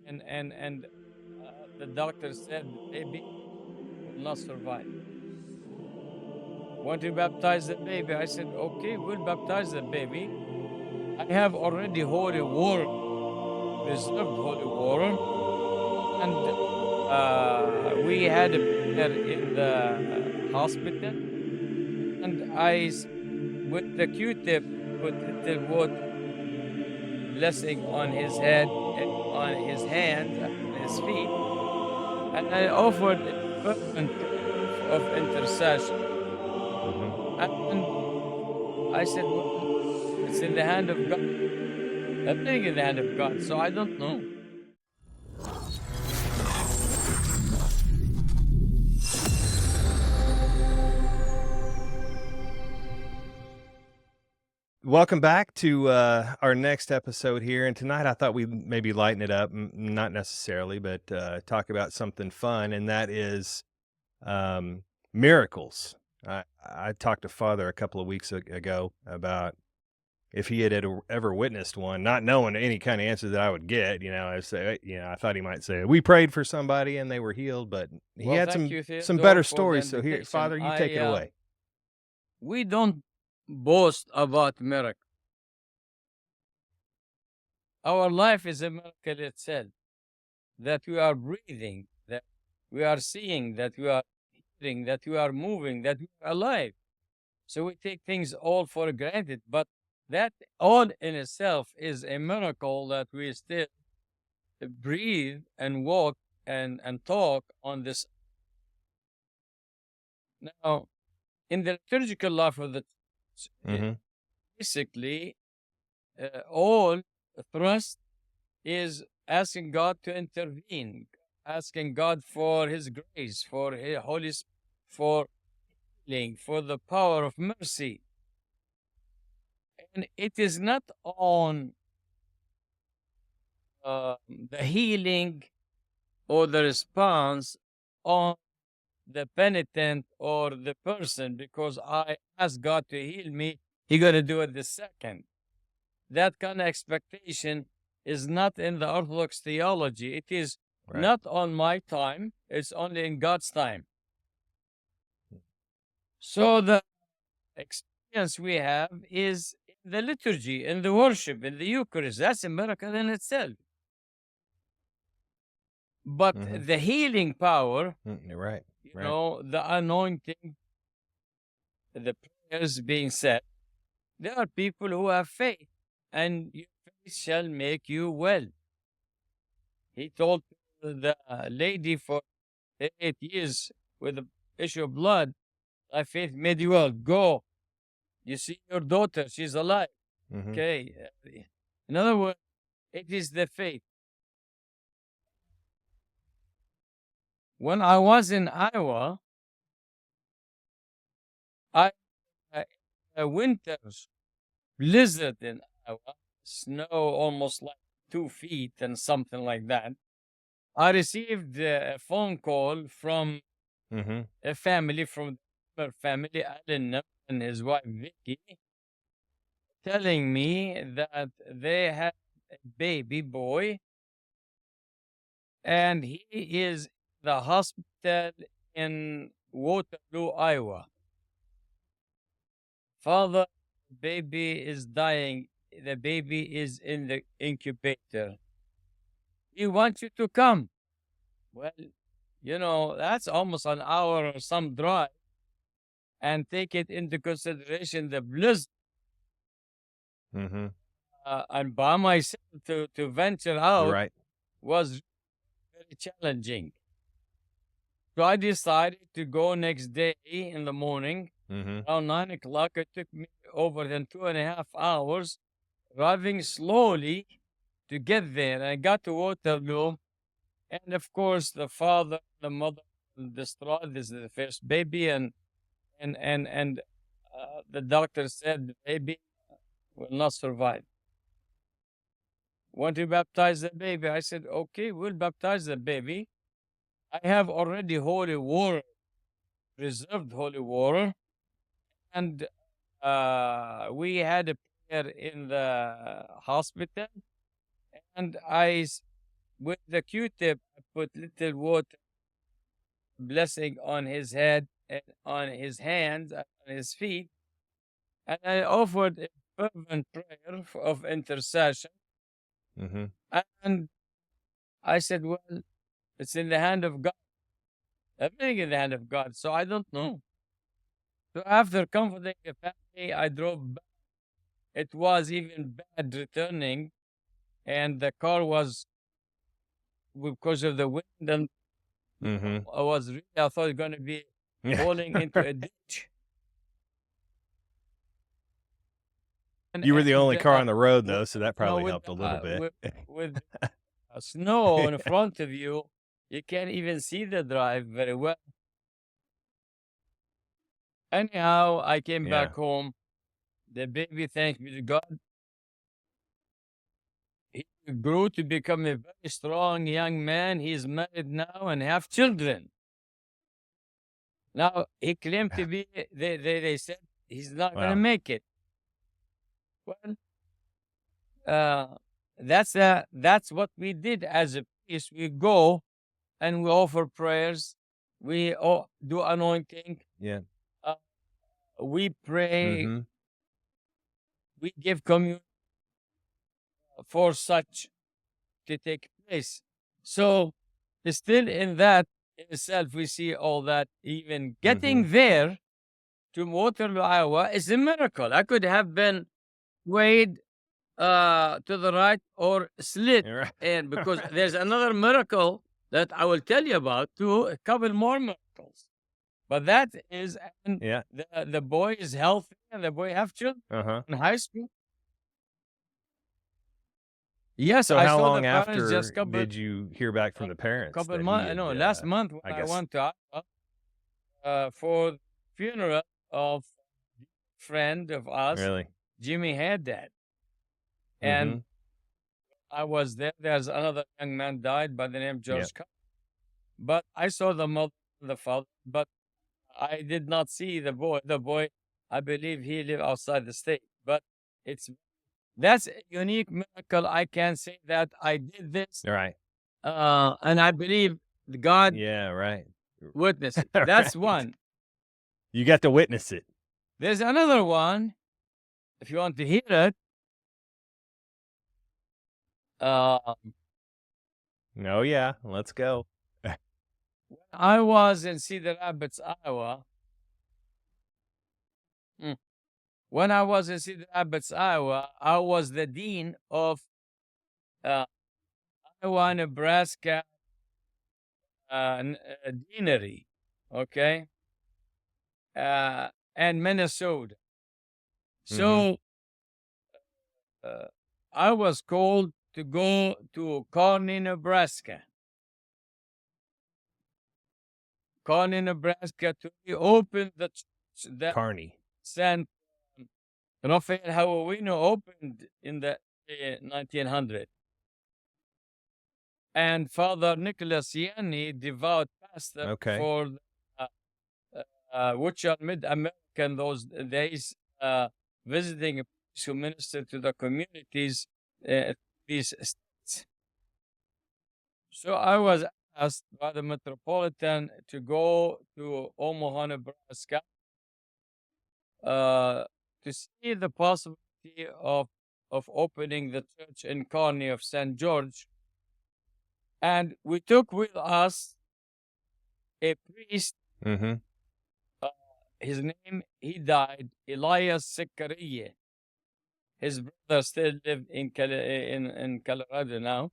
and the doctor said the baby will not survive. Want to baptize the baby? I said, okay, we'll baptize the baby. I have already holy water, reserved holy water, and we had a prayer in the hospital, and with the Q-tip, put the water blessing on his head, on his hands, and on his feet, and I offered a fervent prayer of intercession. Mm-hmm. And I said, well, it's in the hand of God. Everything in the hand of God. So I don't know. Welcome back to our next episode here. And tonight I thought we'd maybe lighten it up, not necessarily, but talk about something fun, and that is miracles. I talked to Father a couple of weeks ago about if he had ever witnessed one, not knowing any kind of answer that I would get. I thought he might say, we prayed for somebody and they were healed, but he Well, had thank you, some Theodore, better for the stories. So here, invitation. Father, you take it away. We don't boast about miracles. Our life is a miracle itself. That we are breathing, that we are seeing, that we are hearing, that we are moving, that we are alive. So we take things all for granted, but that all in itself is a miracle that we still breathe and walk and talk on this. Now, in the liturgical life of the church, Mm-hmm. basically, all thrust is asking God to intervene, asking God for His grace, for His Holy Spirit, for healing, for the power of mercy. And it is not on the healing or the response on the penitent or the person, because I ask God to heal me, He gonna do it the second. That kind of expectation is not in the Orthodox theology. It is Right. not on my time. It's only in God's time. So the experience we have is in the liturgy, in the worship, in the Eucharist. That's a miracle in itself. But Mm-hmm. the healing power, Right. the anointing, the prayers being said, there are people who have faith, and your faith shall make you well. He told the lady for 8 years with the issue of blood, thy faith made you well. Go. You see your daughter, she's alive. Mm-hmm. Okay. In other words, it is the faith. When I was in Iowa, a winter's blizzard in Iowa, snow almost like 2 feet and something like that. I received a phone call from Mm-hmm. a family, from the family, Alan and his wife Vicky, telling me that they had a baby boy and he is in the hospital in Waterloo, Iowa. Father, baby is dying. The baby is in the incubator. We want you to come. Well, that's almost an hour or some drive. And take it into consideration the blizzard. Mm-hmm. And by myself to venture out Right. was very challenging. So I decided to go next day in the morning, Mm-hmm. around 9 o'clock. It took me over than 2.5 hours, driving slowly to get there. I got to Waterloo, and of course, the father, the mother, distraught. This is the first baby, and the doctor said the baby will not survive. Want to baptize the baby? I said, okay, we'll baptize the baby. I have already holy water, reserved holy water, and we had a prayer in the hospital, and with the Q-tip, I put little water blessing on his head and on his hands and on his feet, and I offered a fervent prayer of intercession. Mm-hmm. And I said, well, it's in the hand of God. Everything in the hand of God. So I don't know. So after comforting the family, I drove back. It was even bad returning, and the car was, because of the wind, and Mm-hmm. I thought it was going to be falling into a ditch. You were the only car on the road, though, with, so that you know, probably with, helped a little bit. with snow in front of you, you can't even see the drive very well. Anyhow, I came Yeah. back home. The baby, thanks be to God, he grew to become a very strong young man. He's married now and have children. Now, he claimed to be, they said he's not going to Wow. make it. Well, that's what we did as a priest. We go and we offer prayers. We do anointing. Yeah. We pray. Mm-hmm. We give communion for such to take place. So, still in that in itself, we see all that. Even getting there to Waterloo, Iowa, is a miracle. I could have been swayed to the right or slit, Right. and because there's another miracle that I will tell you about too, a couple more miracles. But that is, and Yeah. the boy is healthy, and the boy have children Uh-huh. in high school. Yes, So I how saw long the parents just after did you hear back from the parents couple that he months. had, No, last month when I I guess went to Iowa, for the funeral of a friend of us, really? Jimmy had that, Mm-hmm. and I was there. There's another young man died by the name George Yep. Cup. But I saw the mother, the father, but I did not see the boy. The boy, I believe he lived outside the state. But that's a unique miracle. I can say that I did this, Right. and I believe God Yeah, right. witnessed it. That's Right. one. You got to witness it. There's another one. If you want to hear it, uh, Oh yeah, let's go. I was in Cedar Rapids, Iowa. When I was in Cedar Rapids, Iowa, I was the dean of uh, Iowa, Nebraska deanery, okay, and Minnesota. So I was called to go to Kearney, Nebraska. Kearney, Nebraska, to reopen the church that Carney. San Rafael Hawawino opened in the 1900. And Father Nicholas Yanni, devout pastor Okay. for which are Mid-American those days, visiting to minister to the communities these states. So I was asked by the Metropolitan to go to Omaha, Nebraska, to see the possibility of opening the church in Kearney of St. George. And we took with us a priest. Mm-hmm. His name, he died, Elias Zechariah. His brother still lived in Colorado now.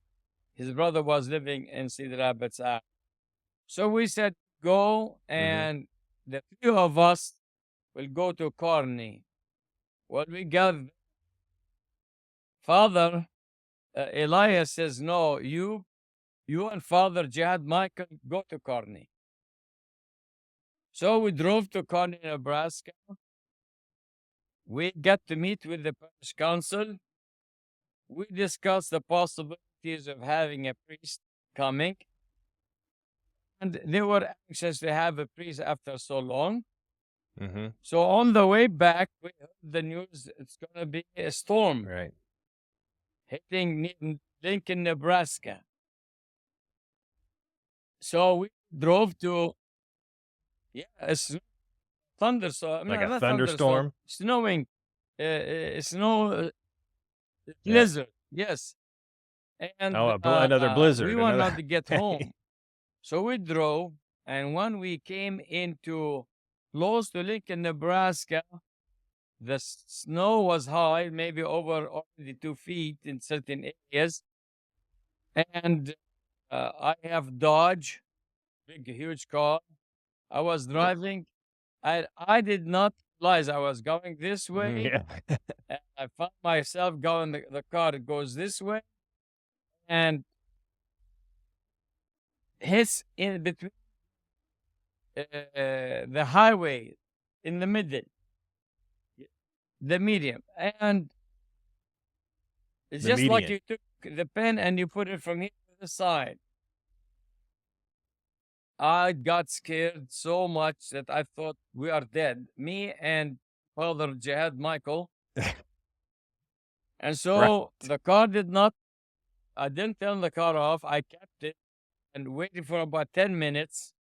His brother was living in Cedar Rapids. So we said, go, and the few of us will go to Kearney. Well, we got Father Elias says, no, you and Father Jihad Michael go to Kearney. So we drove to Kearney, Nebraska. We got to meet with the parish council. We discussed the possibilities of having a priest coming. And they were anxious to have a priest after so long. So on the way back, we heard the news it's going to be a storm Right. hitting Lincoln, Nebraska. So we drove to, it's thunderstorm. Like No, a not thunderstorm. thunderstorm? Snowing. Snow Yeah. blizzard. Yes. And Oh, another blizzard. we were Another. not to get home. So we drove, and when we came into close to Lincoln, Nebraska, the snow was high, maybe over already 2 feet in certain areas. And I have Dodge, big, huge car. I was driving. I did not realize I was going this way. Yeah. And I found myself going, the car goes this way and hits in between the highway in the middle, the medium. And it's The just like median. you took the pen and you put it from here to the side. I got scared so much that I thought we are dead, me and Father Jihad Michael. And so Right. the car I didn't turn the car off. I kept it and waited for about 10 minutes,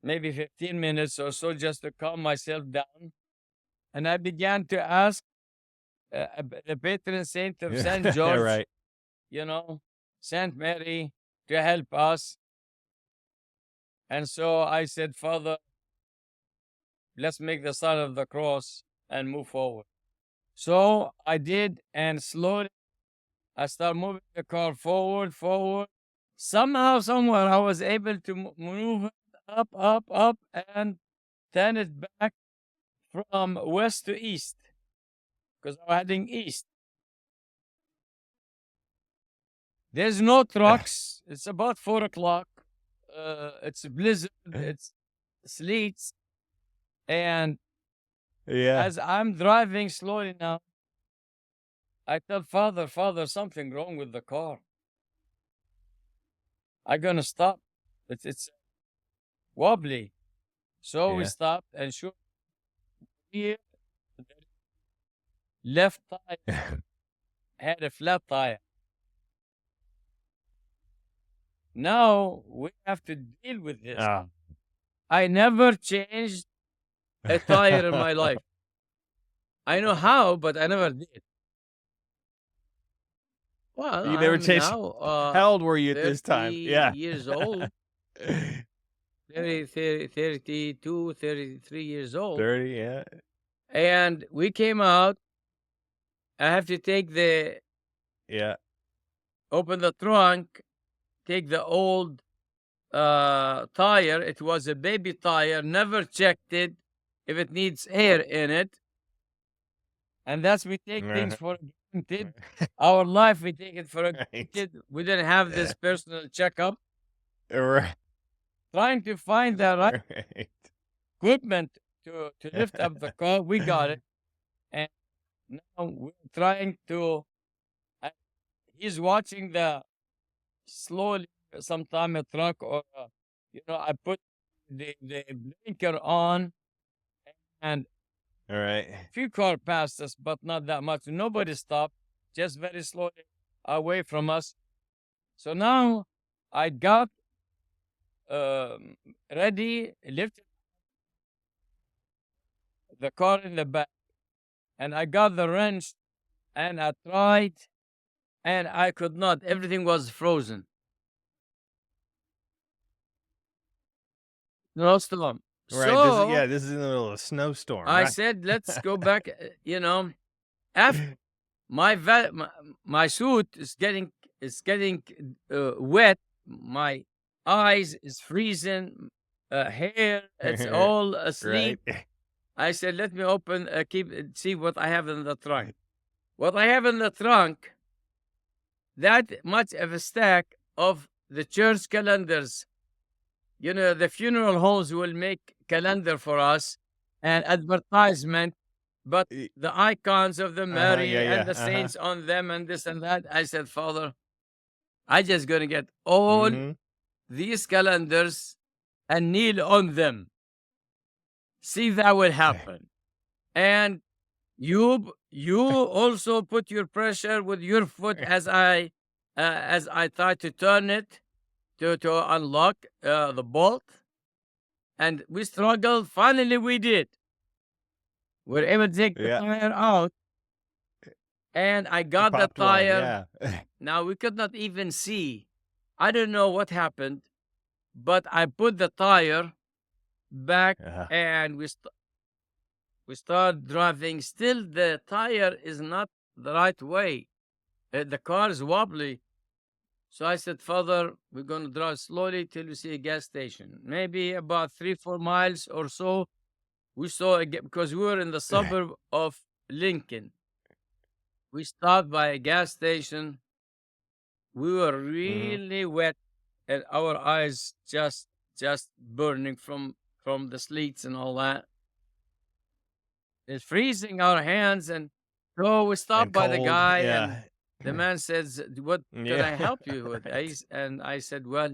maybe 15 minutes or so, just to calm myself down. And I began to ask the patron saint of St. George, Right. Saint Mary, to help us. And so I said, Father, let's make the sign of the cross and move forward. So I did, and slowly I started moving the car forward. Somehow, somewhere, I was able to move it up, and turn it back from west to east, because I'm heading east. There's no trucks. It's about 4 o'clock. It's a blizzard. It's sleets. And Yeah. as I'm driving slowly now, I tell Father, something wrong with the car. I'm going to stop. It's wobbly. So we Yeah. stopped, and sure, here, the left tire had a flat tire. Now we have to deal with this. Ah. I never changed a tire in my life. I know how, but I never did. Well, You never I'm changed. now How old were you at this time? 30 Yeah. years old. 32, 33 years old. 30, yeah. And we came out. I have to Yeah. open the trunk, take the old tire. It was a baby tire, never checked it if it needs air in it. And that's, we take things for granted. Our life, we take it for Right. granted. We didn't have this personal checkup. Right. Trying to find the right Right. equipment to lift up the car. We got it. And now we're trying to, he's watching the slowly, sometime a truck, or, I put the blinker on, and All right. a few cars passed us, but not that much. Nobody stopped, just very slowly away from us. So now I got ready, lifted the car in the back, and I got the wrench, and I tried, and I could not. Everything was frozen. No storm. Right. So This is in the middle of a snowstorm. I Right. said, let's go back. After my suit is getting wet. My eyes is freezing. Hair, it's all asleep. Right. I said, let me open, see what I have in the trunk. What I have in the trunk, that much of a stack of the church calendars. The funeral homes will make calendar for us and advertisement, but the icons of the Mary and the saints on them and this and that. I said, Father, I just going to get all these calendars and kneel on them. See if that will happen. And you also put your pressure with your foot as I try to turn it. to unlock the bolt, and we struggled. Finally, we did. We're able to take the Yeah. tire out, and I It got the popped one. tire. Yeah. Now we could not even see. I don't know what happened, but I put the tire back, Uh-huh. and we start driving. Still, the tire is not the right way. The car is wobbly. So I said, Father, we're going to drive slowly till we see a gas station. Maybe about 3-4 miles or so, we saw because we were in the suburb of Lincoln. We stopped by a gas station. We were really wet, and our eyes just burning from the sleets and all that. It's freezing our hands, and so we stopped And by the cold. guy, and Yeah. the man says, "What can Yeah. I help you with?" And I said, "Well,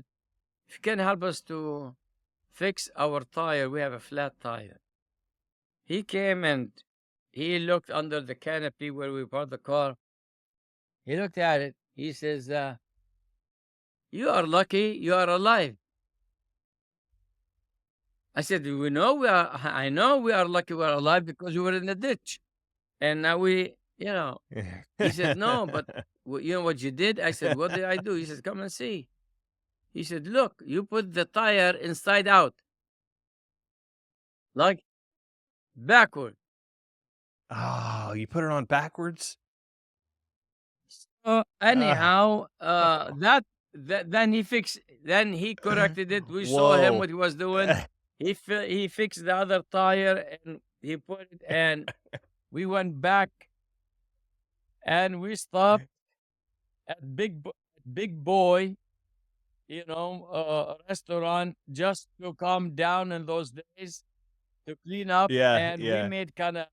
if you can help us to fix our tire, we have a flat tire." He came and he looked under the canopy where we parked the car. He looked at it. He says, "You are lucky you are alive." I said, "We know we are. I know we are lucky we are alive because we were in the ditch, and now we." He said, "No, but you know what you did?" I said, "What did I do?" He said, "Come and see." He said, "Look, you put the tire inside out, like backward." Oh, you put it on backwards? Ah. Anyhow, then he corrected it. We saw him Whoa. what he was doing. He fixed the other tire and he put it, and we went back and we stopped at Big Boy, restaurant, just to calm down in those days, to clean up, Yeah, and we yeah. made kind of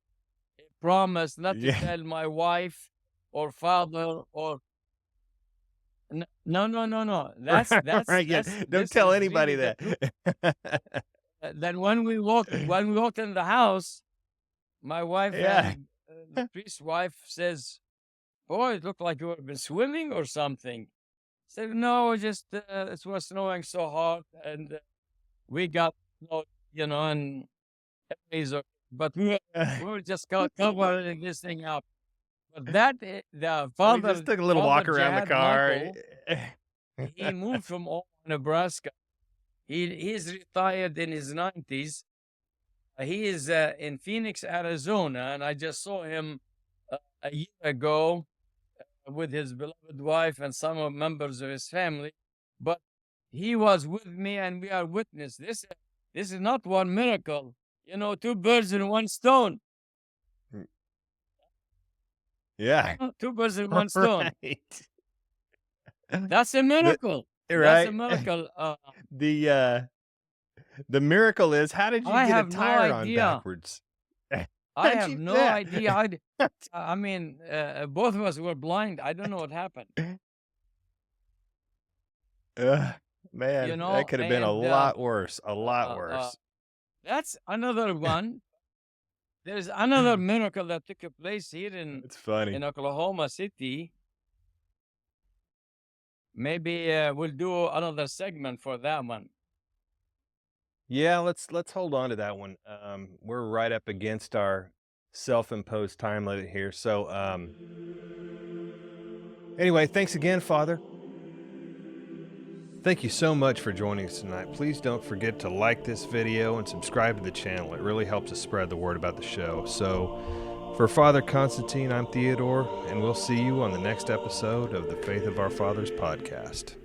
a promise not to Yeah. tell my wife or father or no, no, no, no. Right, yeah. Don't This tell is anybody really the that. truth. Then when we walked in the house, my wife Yeah. and the priest's wife says, "Boy, it looked like you had been swimming or something." I said, "No, just it was snowing so hard, and we got snow, and everybody's okay." But we were just covering this thing up. But the We just took a little Father walk around the Jad car. Knuckle, he moved from Omaha, Nebraska. He's retired in his 90s. He is in Phoenix, Arizona, and I just saw him a year ago with his beloved wife and some members of his family. But he was with me, and we are witness. This is not one miracle. Two birds in one stone. Yeah. Two birds in one stone. Right. That's a miracle. That's a Right. miracle. The the miracle is, how did you I get a have no tire on idea. backwards? I How'd have you do no that? idea. I mean, both of us were blind. I don't know what happened. Ugh, man, that could have been a And lot worse. A uh, lot uh, uh, worse. that's another one. There's another miracle that took place here It's funny. in Oklahoma City. Maybe we'll do another segment for that one. Yeah, let's hold on to that one. We're right up against our self-imposed time limit here. So, anyway, thanks again, Father. Thank you so much for joining us tonight. Please don't forget to like this video and subscribe to the channel. It really helps us spread the word about the show. So, for Father Constantine, I'm Theodore, and we'll see you on the next episode of the Faith of Our Fathers podcast.